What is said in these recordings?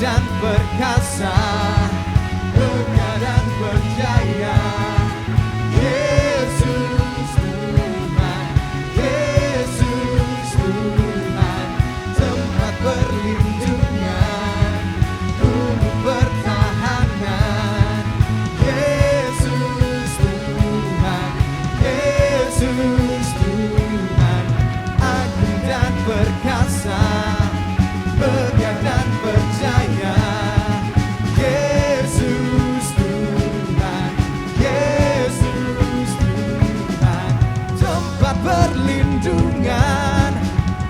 dan perkasa, megah dan berjaya. Yesus Tuhan, Yesus Tuhan, tempat perlindungan, gunung pertahanan. Yesus Tuhan, Yesus Tuhan, agung dan perkasa, megah dan percaya. Yesus Tuhan, Yesus Tuhan, tempat perlindungan,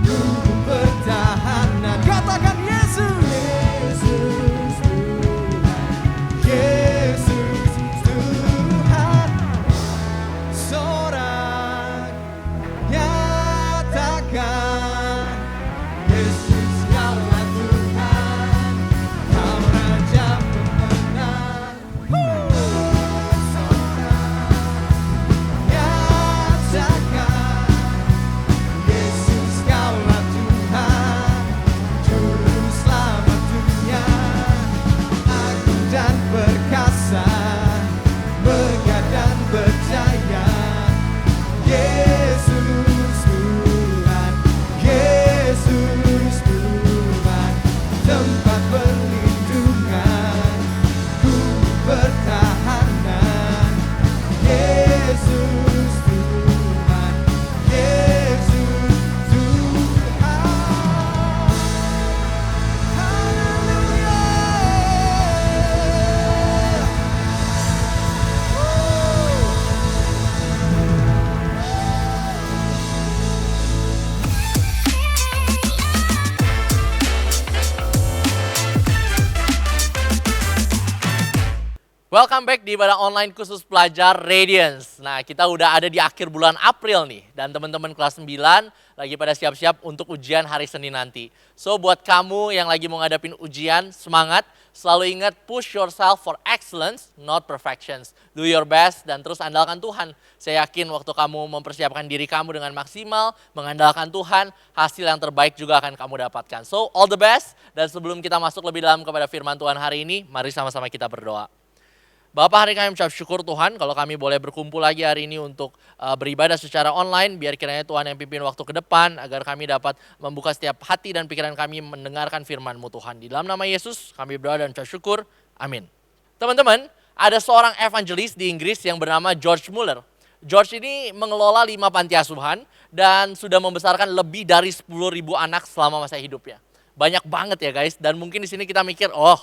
gunung pertahanan. Katakan Yesus, Yesus Tuhan, Yesus Tuhan. Sorak nyatakan, Yesus Kaulah Tuhan, Kau Raja pemenang. Nyatakan, Yesus Kaulah Tuhan, Juru Selamat dunia, agung dan perkasa, megah dan berjaya. Yesus Tuhan, Yesus Tuhan, tempat perlindungan, gunung pertahanan. Yesus Tuhan, Yesus Tuhan. Haleluya. Welcome back di ibadah online khusus pelajar Radiance. Nah, kita udah ada di akhir bulan April nih. Dan teman-teman kelas 9 lagi pada siap-siap untuk ujian hari Senin nanti. So, buat kamu yang lagi mau ngadapin ujian, semangat. Selalu ingat, push yourself for excellence, not perfections. Do your best dan terus andalkan Tuhan. Saya yakin waktu kamu mempersiapkan diri kamu dengan maksimal, mengandalkan Tuhan, hasil yang terbaik juga akan kamu dapatkan. So, all the best. Dan sebelum kita masuk lebih dalam kepada firman Tuhan hari ini, mari sama-sama kita berdoa. Bapak, hari kami mengucap syukur Tuhan kalau kami boleh berkumpul lagi hari ini untuk beribadah secara online. Biar kiranya Tuhan yang pimpin waktu ke depan agar kami dapat membuka setiap hati dan pikiran kami mendengarkan firman-Mu Tuhan. Di dalam nama Yesus kami berdoa dan mengucap syukur. Amin. Teman-teman, ada seorang evangelis di Inggris yang bernama George Muller. George ini mengelola 5 panti asuhan dan sudah membesarkan lebih dari 10.000 anak selama masa hidupnya. Banyak banget ya guys, dan mungkin di sini kita mikir, oh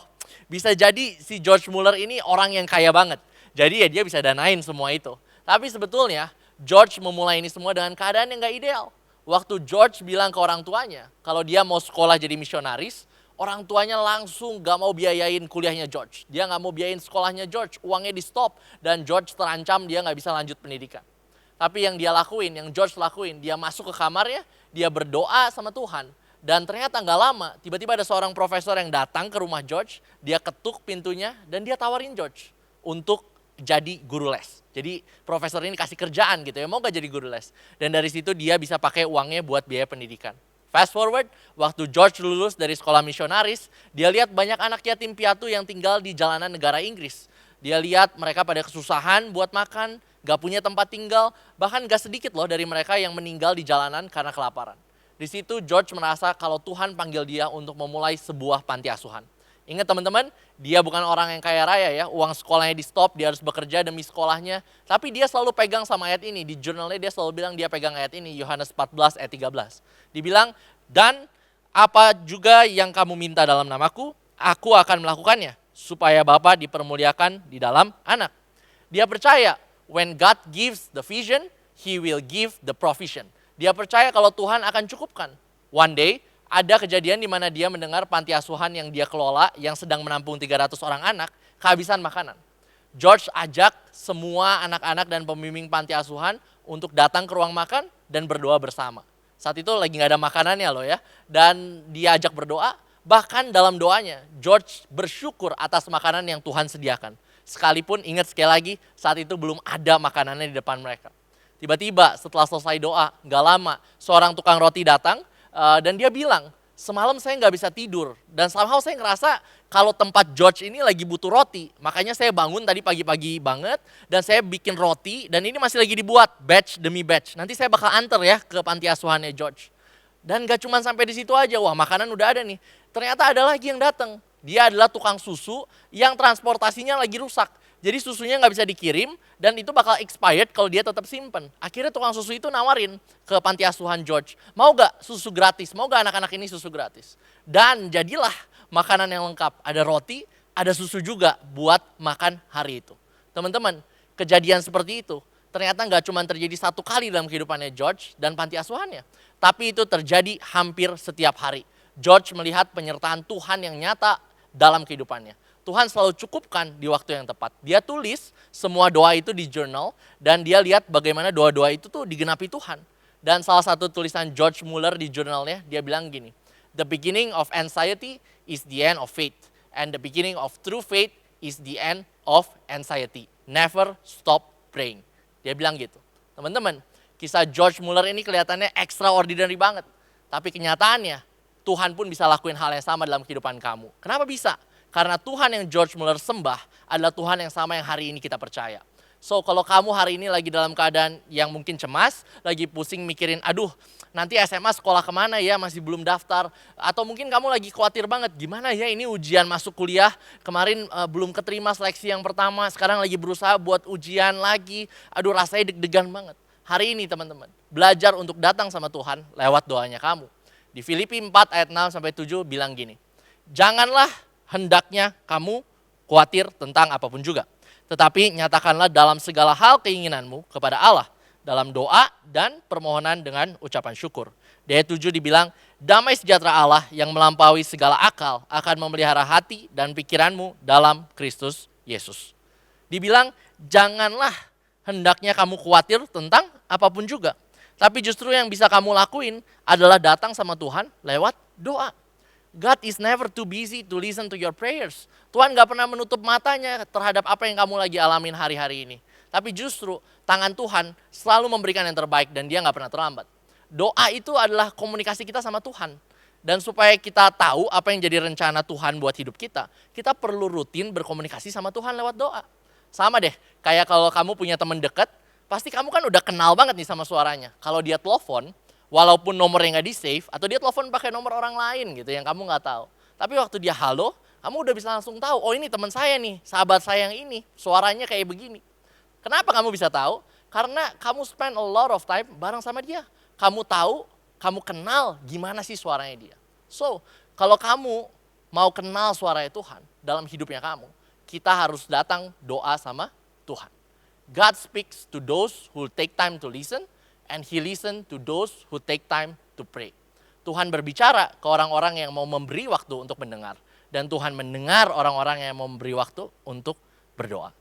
bisa jadi si George Muller ini orang yang kaya banget. Jadi ya dia bisa danain semua itu. Tapi sebetulnya George memulai ini semua dengan keadaan yang gak ideal. Waktu George bilang ke orang tuanya, kalau dia mau sekolah jadi misionaris, orang tuanya langsung gak mau biayain kuliahnya George. Dia gak mau biayain sekolahnya George, uangnya di stop. Dan George terancam dia gak bisa lanjut pendidikan. Tapi yang dia lakuin, yang George lakuin, dia masuk ke kamarnya, dia berdoa sama Tuhan. Dan ternyata nggak lama, tiba-tiba ada seorang profesor yang datang ke rumah George, dia ketuk pintunya dan dia tawarin George untuk jadi guru les. Jadi profesor ini kasih kerjaan gitu ya, mau gak jadi guru les. Dan dari situ dia bisa pakai uangnya buat biaya pendidikan. Fast forward, waktu George lulus dari sekolah misionaris, dia lihat banyak anak yatim piatu yang tinggal di jalanan negara Inggris. Dia lihat mereka pada kesusahan buat makan, gak punya tempat tinggal, bahkan gak sedikit loh dari mereka yang meninggal di jalanan karena kelaparan. Di situ George merasa kalau Tuhan panggil dia untuk memulai sebuah panti asuhan. Ingat teman-teman, dia bukan orang yang kaya raya ya, uang sekolahnya di stop, dia harus bekerja demi sekolahnya. Tapi dia selalu pegang sama ayat ini, di jurnalnya dia selalu bilang dia pegang ayat ini, Yohanes 14 ayat 13. Dibilang, dan apa juga yang kamu minta dalam namaku, aku akan melakukannya, supaya Bapa dipermuliakan di dalam anak. Dia percaya, when God gives the vision, He will give the provision. Dia percaya kalau Tuhan akan cukupkan. One day, ada kejadian di mana dia mendengar panti asuhan yang dia kelola, yang sedang menampung 300 orang anak, kehabisan makanan. George ajak semua anak-anak dan pembimbing panti asuhan untuk datang ke ruang makan dan berdoa bersama. Saat itu lagi gak ada makanannya loh ya. Dan dia ajak berdoa, bahkan dalam doanya, George bersyukur atas makanan yang Tuhan sediakan. Sekalipun ingat sekali lagi, saat itu belum ada makanannya di depan mereka. Tiba-tiba setelah selesai doa, gak lama, seorang tukang roti datang dan dia bilang, semalam saya nggak bisa tidur. Dan somehow saya ngerasa kalau tempat George ini lagi butuh roti. Makanya saya bangun tadi pagi-pagi banget dan saya bikin roti dan ini masih lagi dibuat batch demi batch. Nanti saya bakal anter ya ke panti asuhannya George. Dan gak cuma sampai di situ aja, wah makanan udah ada nih. Ternyata ada lagi yang datang. Dia adalah tukang susu yang transportasinya lagi rusak. Jadi susunya nggak bisa dikirim dan itu bakal expired kalau dia tetap simpen. Akhirnya tukang susu itu nawarin ke panti asuhan George, mau gak susu gratis, mau gak anak-anak ini susu gratis. Dan jadilah makanan yang lengkap, ada roti, ada susu juga buat makan hari itu. Teman-teman, kejadian seperti itu ternyata nggak cuma terjadi satu kali dalam kehidupannya George dan panti asuhannya. Tapi itu terjadi hampir setiap hari. George melihat penyertaan Tuhan yang nyata dalam kehidupannya. Tuhan selalu cukupkan di waktu yang tepat. Dia tulis semua doa itu di journal dan dia lihat bagaimana doa-doa itu tuh digenapi Tuhan. Dan salah satu tulisan George Mueller di jurnalnya, dia bilang gini, "The beginning of anxiety is the end of faith, and the beginning of true faith is the end of anxiety. Never stop praying." Dia bilang gitu. Teman-teman, kisah George Mueller ini kelihatannya extraordinary banget. Tapi kenyataannya, Tuhan pun bisa lakuin hal yang sama dalam kehidupan kamu. Kenapa bisa? Karena Tuhan yang George Mueller sembah adalah Tuhan yang sama yang hari ini kita percaya. So kalau kamu hari ini lagi dalam keadaan yang mungkin cemas, lagi pusing mikirin, aduh nanti SMA sekolah kemana ya, masih belum daftar. Atau mungkin kamu lagi khawatir banget, gimana ya ini ujian masuk kuliah, kemarin belum keterima seleksi yang pertama, sekarang lagi berusaha buat ujian lagi, aduh rasanya deg-degan banget. Hari ini teman-teman, belajar untuk datang sama Tuhan lewat doanya kamu. Di Filipi 4 ayat 6-7 bilang gini, janganlah hendaknya kamu khawatir tentang apapun juga. Tetapi nyatakanlah dalam segala hal keinginanmu kepada Allah. Dalam doa dan permohonan dengan ucapan syukur. Di ayat 7 dibilang, damai sejahtera Allah yang melampaui segala akal akan memelihara hati dan pikiranmu dalam Kristus Yesus. Dibilang, janganlah hendaknya kamu khawatir tentang apapun juga. Tapi justru yang bisa kamu lakuin adalah datang sama Tuhan lewat doa. God is never too busy to listen to your prayers. Tuhan gak pernah menutup matanya terhadap apa yang kamu lagi alamin hari-hari ini. Tapi justru tangan Tuhan selalu memberikan yang terbaik dan dia gak pernah terlambat. Doa itu adalah komunikasi kita sama Tuhan. Dan supaya kita tahu apa yang jadi rencana Tuhan buat hidup kita perlu rutin berkomunikasi sama Tuhan lewat doa. Sama deh, kayak kalau kamu punya teman dekat, pasti kamu kan udah kenal banget nih sama suaranya. Kalau dia telepon, walaupun nomornya nggak di-save, atau dia telepon pakai nomor orang lain gitu yang kamu nggak tahu. Tapi waktu dia halo, kamu udah bisa langsung tahu, oh ini teman saya nih, sahabat saya yang ini, suaranya kayak begini. Kenapa kamu bisa tahu? Karena kamu spend a lot of time bareng sama dia. Kamu tahu, kamu kenal gimana sih suaranya dia. So, kalau kamu mau kenal suaranya Tuhan dalam hidupnya kamu, kita harus datang doa sama Tuhan. God speaks to those who take time to listen, and He listen to those who take time to pray. Tuhan berbicara ke orang-orang yang mau memberi waktu untuk mendengar. Dan Tuhan mendengar orang-orang yang mau memberi waktu untuk berdoa.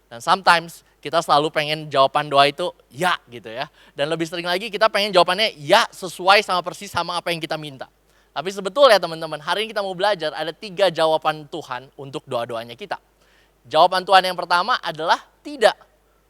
Dan sometimes kita selalu pengen jawaban doa itu ya gitu ya. Dan lebih sering lagi kita pengen jawabannya ya sesuai sama persis sama apa yang kita minta. Tapi sebetulnya teman-teman, hari ini kita mau belajar ada 3 jawaban Tuhan untuk doa-doanya kita. Jawaban Tuhan yang pertama adalah tidak.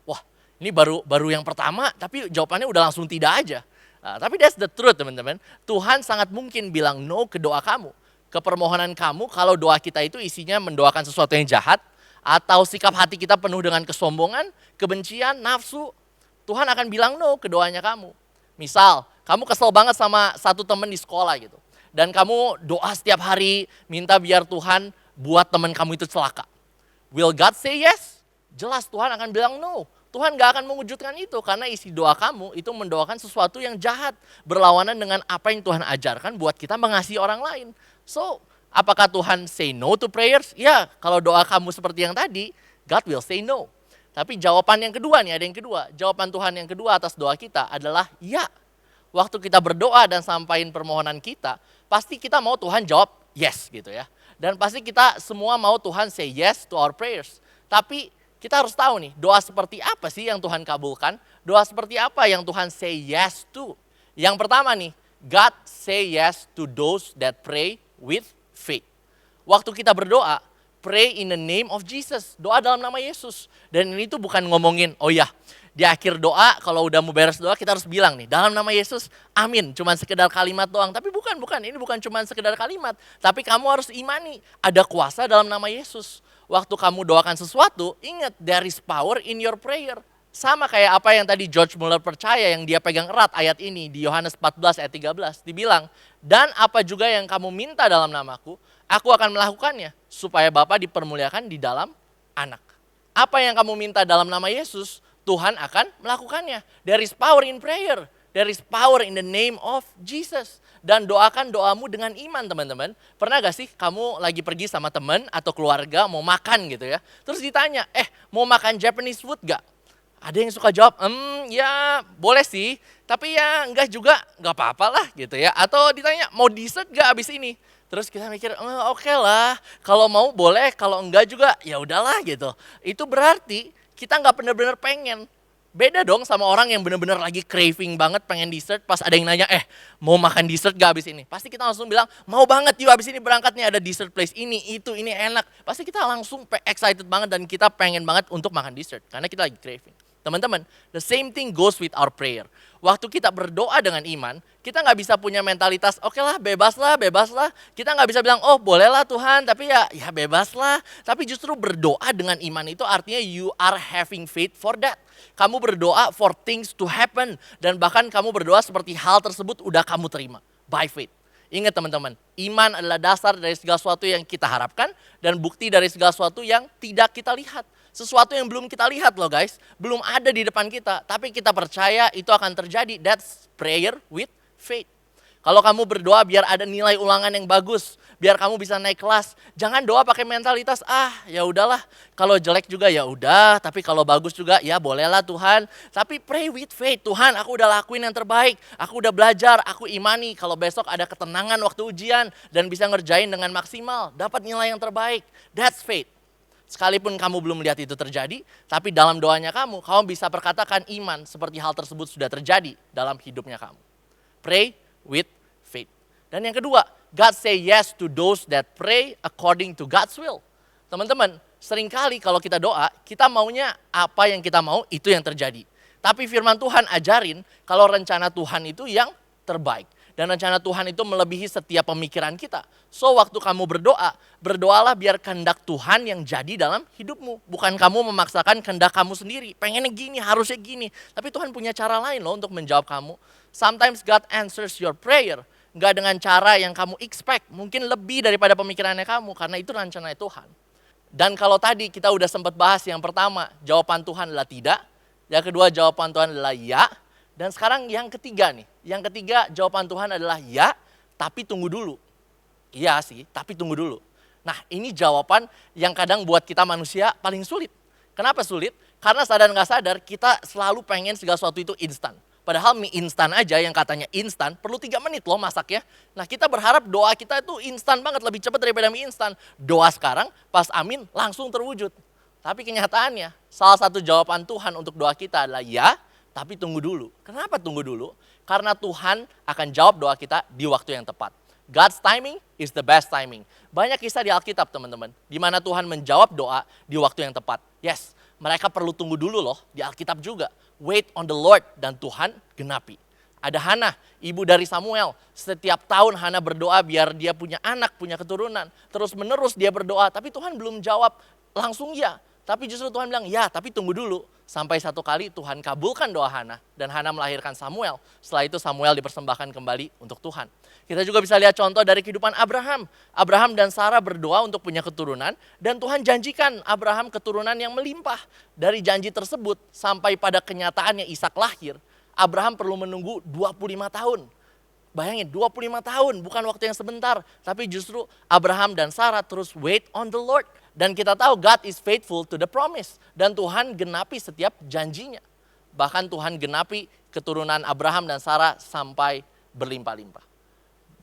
Wah, ini baru yang pertama, tapi jawabannya udah langsung tidak aja. Nah, tapi that's the truth teman-teman. Tuhan sangat mungkin bilang no ke doa kamu. Ke permohonan kamu kalau doa kita itu isinya mendoakan sesuatu yang jahat. Atau sikap hati kita penuh dengan kesombongan, kebencian, nafsu. Tuhan akan bilang no ke doanya kamu. Misal, kamu kesel banget sama satu teman di sekolah gitu. Dan kamu doa setiap hari minta biar Tuhan buat teman kamu itu celaka. Will God say yes? Jelas Tuhan akan bilang no. Tuhan gak akan mewujudkan itu karena isi doa kamu itu mendoakan sesuatu yang jahat. Berlawanan dengan apa yang Tuhan ajarkan buat kita mengasihi orang lain. So, apakah Tuhan say no to prayers? Ya, kalau doa kamu seperti yang tadi, God will say no. Tapi jawaban yang kedua nih, ada yang kedua. Jawaban Tuhan yang kedua atas doa kita adalah ya. Waktu kita berdoa dan sampaikan permohonan kita, pasti kita mau Tuhan jawab yes gitu ya. Dan pasti kita semua mau Tuhan say yes to our prayers. Tapi kita harus tahu nih, doa seperti apa sih yang Tuhan kabulkan? Doa seperti apa yang Tuhan say yes to? Yang pertama nih, God say yes to those that pray with faith. Waktu kita berdoa, Pray in the name of Jesus. Doa dalam nama Yesus. Dan ini tuh bukan ngomongin, oh ya, di akhir doa kalau udah mau beres doa kita harus bilang nih, dalam nama Yesus, amin. Cuman sekedar kalimat doang. Tapi bukan. Ini bukan cuman sekedar kalimat. Tapi kamu harus imani, ada kuasa dalam nama Yesus. Waktu kamu doakan sesuatu, ingat, there is power in your prayer. Sama kayak apa yang tadi George Muller percaya, yang dia pegang erat ayat ini di Yohanes 14 ayat 13. Dibilang, dan apa juga yang kamu minta dalam namaku, aku akan melakukannya supaya Bapa dipermuliakan di dalam anak. Apa yang kamu minta dalam nama Yesus, Tuhan akan melakukannya. There is power in prayer. There is power in the name of Jesus. Dan doakan doamu dengan iman, teman-teman. Pernah gak sih kamu lagi pergi sama teman atau keluarga mau makan gitu ya. Terus ditanya, mau makan Japanese food gak? Ada yang suka jawab, ya boleh sih. Tapi ya enggak juga, gak apa-apa lah gitu ya. Atau ditanya, mau dessert gak abis ini? Terus kita mikir, oke lah, kalau mau boleh, kalau enggak juga ya udahlah gitu. Itu berarti kita nggak benar-benar pengen. Beda dong sama orang yang benar-benar lagi craving banget pengen dessert, pas ada yang nanya, mau makan dessert gak abis ini? Pasti kita langsung bilang, mau banget yuk abis ini berangkat nih, ada dessert place ini, itu, ini enak. Pasti kita langsung excited banget dan kita pengen banget untuk makan dessert, karena kita lagi craving. Teman-teman, the same thing goes with our prayer. Waktu kita berdoa dengan iman, kita nggak bisa punya mentalitas, oke lah, bebas lah. Kita nggak bisa bilang, oh bolehlah Tuhan, tapi ya bebas lah. Tapi justru berdoa dengan iman itu artinya you are having faith for that. Kamu berdoa for things to happen. Dan bahkan kamu berdoa seperti hal tersebut udah kamu terima, by faith. Ingat teman-teman, iman adalah dasar dari segala sesuatu yang kita harapkan dan bukti dari segala sesuatu yang tidak kita lihat. Sesuatu yang belum kita lihat loh guys, belum ada di depan kita, tapi kita percaya itu akan terjadi. That's prayer with faith. Kalau kamu berdoa biar ada nilai ulangan yang bagus, biar kamu bisa naik kelas, jangan doa pakai mentalitas, ya udahlah, kalau jelek juga ya udah, tapi kalau bagus juga ya bolehlah Tuhan. Tapi pray with faith, Tuhan aku udah lakuin yang terbaik, aku udah belajar, aku imani kalau besok ada ketenangan waktu ujian dan bisa ngerjain dengan maksimal, dapat nilai yang terbaik. That's faith. Sekalipun kamu belum melihat itu terjadi, tapi dalam doanya kamu bisa perkatakan iman seperti hal tersebut sudah terjadi dalam hidupnya kamu. Pray with faith. Dan yang kedua, God say yes to those that pray according to God's will. Teman-teman, seringkali kalau kita doa, kita maunya apa yang kita mau, itu yang terjadi. Tapi firman Tuhan ajarin kalau rencana Tuhan itu yang terbaik. Dan rencana Tuhan itu melebihi setiap pemikiran kita. So waktu kamu berdoa, berdoalah biar kehendak Tuhan yang jadi dalam hidupmu. Bukan kamu memaksakan kehendak kamu sendiri. Pengennya gini, harusnya gini. Tapi Tuhan punya cara lain loh untuk menjawab kamu. Sometimes God answers your prayer. Gak dengan cara yang kamu expect. Mungkin lebih daripada pemikirannya kamu. Karena itu rencana Tuhan. Dan kalau tadi kita udah sempat bahas yang pertama, jawaban Tuhan adalah tidak. Yang kedua, jawaban Tuhan adalah ya. Dan sekarang yang ketiga nih. Yang ketiga jawaban Tuhan adalah ya, tapi tunggu dulu. Iya sih, tapi tunggu dulu. Nah ini jawaban yang kadang buat kita manusia paling sulit. Kenapa sulit? Karena sadar nggak sadar kita selalu pengen segala sesuatu itu instan. Padahal mie instan aja yang katanya instan perlu 3 menit loh masaknya. Nah kita berharap doa kita itu instan banget, lebih cepat daripada mie instan. Doa sekarang pas amin langsung terwujud. Tapi kenyataannya salah satu jawaban Tuhan untuk doa kita adalah ya, tapi tunggu dulu. Kenapa tunggu dulu? Karena Tuhan akan jawab doa kita di waktu yang tepat. God's timing is the best timing. Banyak kisah di Alkitab teman-teman, di mana Tuhan menjawab doa di waktu yang tepat. Yes, mereka perlu tunggu dulu loh, di Alkitab juga. Wait on the Lord, dan Tuhan genapi. Ada Hana, ibu dari Samuel. Setiap tahun Hana berdoa biar dia punya anak, punya keturunan. Terus menerus dia berdoa, tapi Tuhan belum jawab langsung ya. Tapi justru Tuhan bilang, ya tapi tunggu dulu. Sampai satu kali Tuhan kabulkan doa Hana. Dan Hana melahirkan Samuel. Setelah itu Samuel dipersembahkan kembali untuk Tuhan. Kita juga bisa lihat contoh dari kehidupan Abraham. Abraham dan Sarah berdoa untuk punya keturunan. Dan Tuhan janjikan Abraham keturunan yang melimpah. Dari janji tersebut sampai pada kenyataannya Ishak lahir. Abraham perlu menunggu 25 tahun. Bayangin 25 tahun bukan waktu yang sebentar. Tapi justru Abraham dan Sarah terus wait on the Lord. Dan kita tahu God is faithful to the promise. Dan Tuhan genapi setiap janjinya. Bahkan Tuhan genapi keturunan Abraham dan Sarah sampai berlimpah-limpah.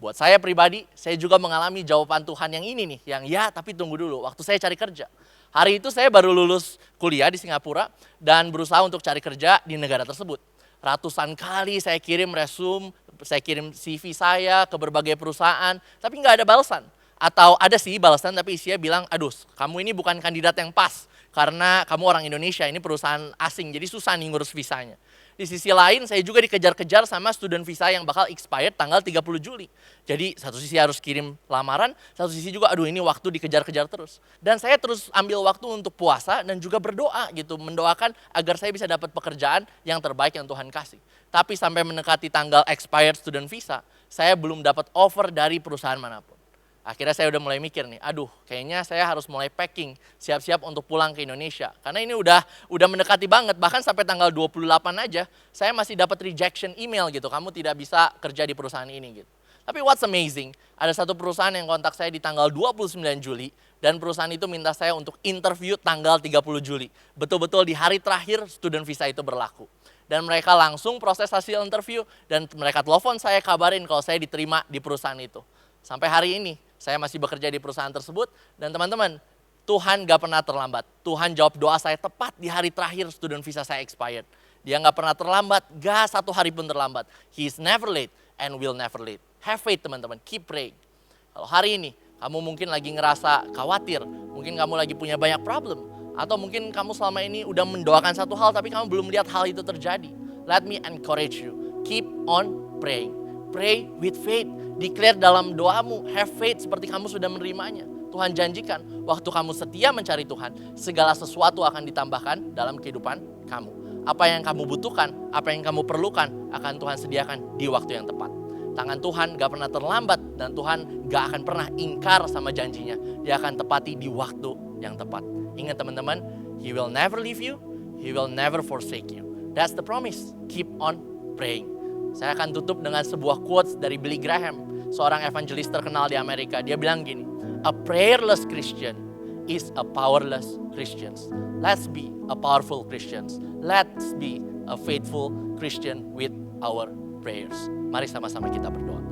Buat saya pribadi, saya juga mengalami jawaban Tuhan yang ini nih. Yang ya tapi tunggu dulu, waktu saya cari kerja. Hari itu saya baru lulus kuliah di Singapura. Dan berusaha untuk cari kerja di negara tersebut. Ratusan kali saya kirim resume, saya kirim CV saya ke berbagai perusahaan. Tapi nggak ada balasan. Atau ada sih balasan tapi isinya bilang, aduh kamu ini bukan kandidat yang pas karena kamu orang Indonesia, ini perusahaan asing, jadi susah nih ngurus visanya. Di sisi lain saya juga dikejar-kejar sama student visa yang bakal expired tanggal 30 Juli. Jadi satu sisi harus kirim lamaran, satu sisi juga aduh ini waktu dikejar-kejar terus. Dan saya terus ambil waktu untuk puasa dan juga berdoa gitu, mendoakan agar saya bisa dapat pekerjaan yang terbaik yang Tuhan kasih. Tapi sampai mendekati tanggal expired student visa, saya belum dapat offer dari perusahaan manapun. Akhirnya saya udah mulai mikir nih, aduh kayaknya saya harus mulai packing, siap-siap untuk pulang ke Indonesia. Karena ini udah mendekati banget, bahkan sampai tanggal 28 aja, saya masih dapat rejection email gitu, kamu tidak bisa kerja di perusahaan ini gitu. Tapi what's amazing, ada satu perusahaan yang kontak saya di tanggal 29 Juli, dan perusahaan itu minta saya untuk interview tanggal 30 Juli. Betul-betul di hari terakhir student visa itu berlaku. Dan mereka langsung proses hasil interview, dan mereka telepon saya kabarin kalau saya diterima di perusahaan itu. Sampai hari ini, saya masih bekerja di perusahaan tersebut, dan teman-teman, Tuhan gak pernah terlambat. Tuhan jawab doa saya tepat di hari terakhir student visa saya expired. Dia gak pernah terlambat, gak satu hari pun terlambat. He is never late and will never late. Have faith teman-teman, keep praying. Kalau hari ini, kamu mungkin lagi ngerasa khawatir, mungkin kamu lagi punya banyak problem, atau mungkin kamu selama ini udah mendoakan satu hal, tapi kamu belum lihat hal itu terjadi. Let me encourage you, keep on praying. Pray with faith. Declare dalam doamu, have faith seperti kamu sudah menerimanya. Tuhan janjikan, waktu kamu setia mencari Tuhan, segala sesuatu akan ditambahkan dalam kehidupan kamu. Apa yang kamu butuhkan, apa yang kamu perlukan, akan Tuhan sediakan di waktu yang tepat. Tangan Tuhan gak pernah terlambat, dan Tuhan gak akan pernah ingkar sama janjinya. Dia akan tepati di waktu yang tepat. Ingat teman-teman, He will never leave you, He will never forsake you. That's the promise. Keep on praying. Saya akan tutup dengan sebuah quotes dari Billy Graham, seorang evangelis terkenal di Amerika. Dia bilang gini, a prayerless Christian is a powerless Christian. Let's be a powerful Christians. Let's be a faithful Christian with our prayers. Mari sama-sama kita berdoa.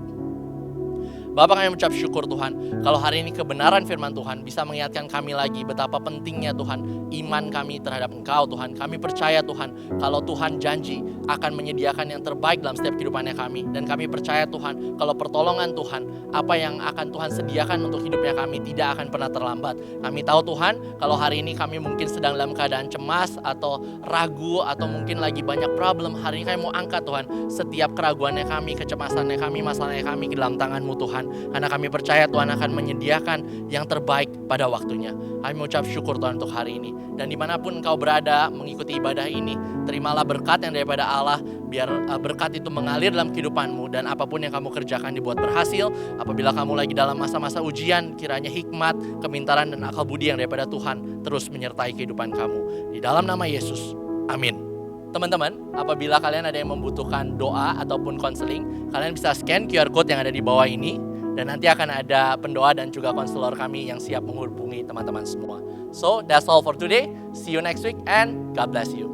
Bapak, kami mengucap syukur Tuhan, kalau hari ini kebenaran firman Tuhan bisa mengingatkan kami lagi betapa pentingnya Tuhan iman kami terhadap Engkau Tuhan. Kami percaya Tuhan, kalau Tuhan janji akan menyediakan yang terbaik dalam setiap kehidupannya kami. Dan kami percaya Tuhan, kalau pertolongan Tuhan, apa yang akan Tuhan sediakan untuk hidupnya kami tidak akan pernah terlambat. Kami tahu Tuhan, kalau hari ini kami mungkin sedang dalam keadaan cemas atau ragu atau mungkin lagi banyak problem, hari ini kami mau angkat Tuhan setiap keraguannya kami, kecemasannya kami, masalahnya kami ke dalam tangan-Mu Tuhan. Karena kami percaya Tuhan akan menyediakan yang terbaik pada waktunya. Kami mengucap syukur Tuhan untuk hari ini. Dan dimanapun Engkau berada mengikuti ibadah ini, terimalah berkat yang daripada Allah. Biar berkat itu mengalir dalam kehidupanmu. Dan apapun yang kamu kerjakan dibuat berhasil. Apabila kamu lagi dalam masa-masa ujian, kiranya hikmat, kemintaran, dan akal budi yang daripada Tuhan terus menyertai kehidupan kamu. Di dalam nama Yesus, amin. Teman-teman, apabila kalian ada yang membutuhkan doa ataupun konseling, kalian bisa scan QR code yang ada di bawah ini. Dan nanti akan ada pendoa dan juga konselor kami yang siap menghubungi teman-teman semua. So, that's all for today. See you next week and God bless you.